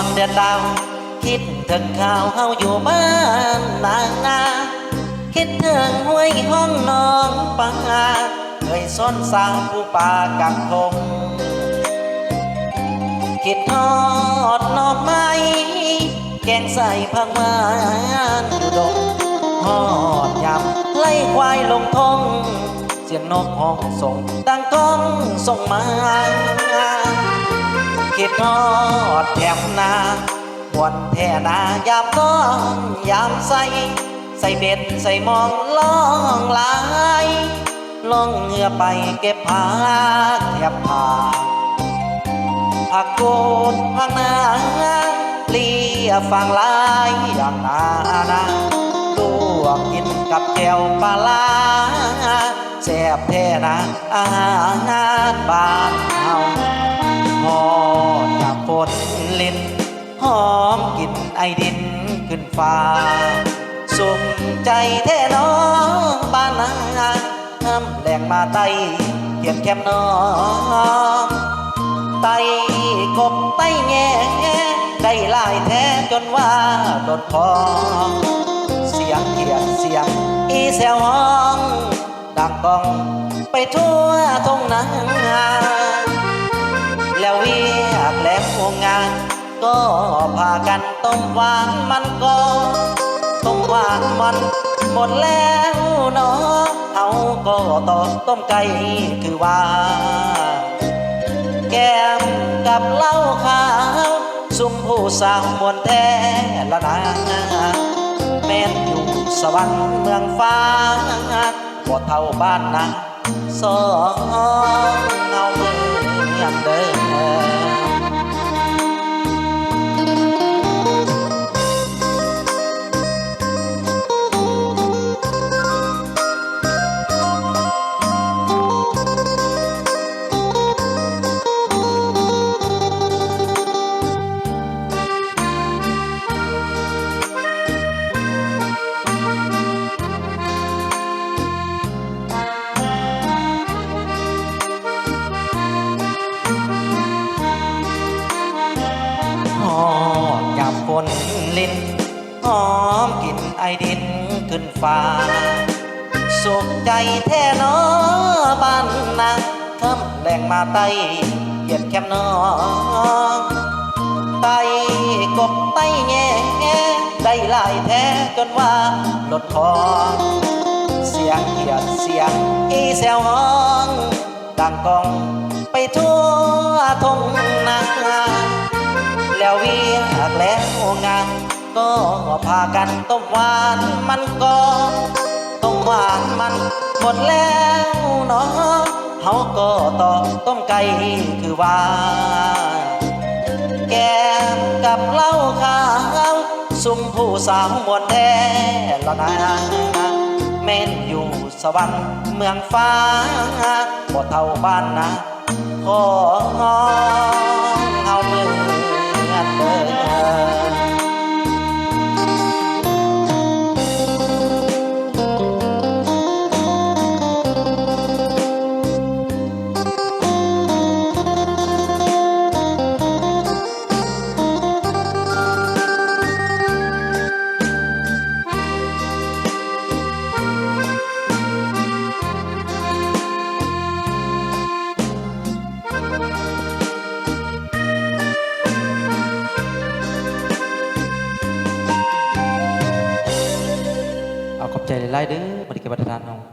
งเดือนดาวคิดถึงข่าวเฮาอยู่บ้านนาคิดถึงห้วยห้องน้องปังเคยซ้อนสาวผู้ป่ากักทงคิดทอดนอกไม้แกงใส่ผักหวานอยู่ดงทอดยำไล่ควายลงทงเสียงนกห้องส่งดังก้องส่งมาคิดทอดแถมนาหวนแท่นายามก้อนยามใส่เบ็ดใส่มองล่องลายล่องเหงื่อไปเก็บผักแทบผ่าผักกูดผักนาเลียฟางลายอย่างนาลวกกินกับแก้วปลาลาแซ่บแท้นะอาหารบ้านเฮาหอมยามฝนลิ้นหอมกลิ่นไอดินขึ้นฟ้าสุขใจแท้น้องบ้านนาน้ำแหลงมาไต่เขียนแคมน้องไต่กบไต่แง่ได้ลายแท้จนว่าโดดพองเสียงเขียนเสียงอีแซวห้องดังก้องไปทั่วทุ่งนาแล้วเวียกแหลมวงงานก็พากันต้มหวานมันก็ต้มหวานมันหมดแล้วเนาะเอาก็ต่อต้มไก่คือว่าแก้มกับเหล้าขาวซุ่มผู้สาวมวนแท้ละนาแม่นอยู่สวรรค์เมืองฟ้าบ่เท่าบ้านนะสองเอาเมืองเดิมฝนลิ้นหอมกลิ่นไอดินขึ้นฟ้าสุขใจแท้น้อบ้านนาคำแหลงมาไต่เหยียดแคมน้องไต่กบไต่แง่ได้ลายแท้จนว่าลดทองเสียงเขียดเสียงอีแซวห้องดังกองไปทั่วทุ่งนาแล้วเวียกแล้วงานก็พากันต้มหวานมันก็ต้มหวานมันหมดแล้วเนาะเฮาก็ต่อต้มไก่คือว่าแก้มกับเหล้าขาวซุ่มผู้สาวมวนแท้ละนาแม่นอยู่สวรรค์เมืองฟ้าบ่เท่าบ้านนะขอเอามือขอบใจหลายๆเด้อบริการประทานเอา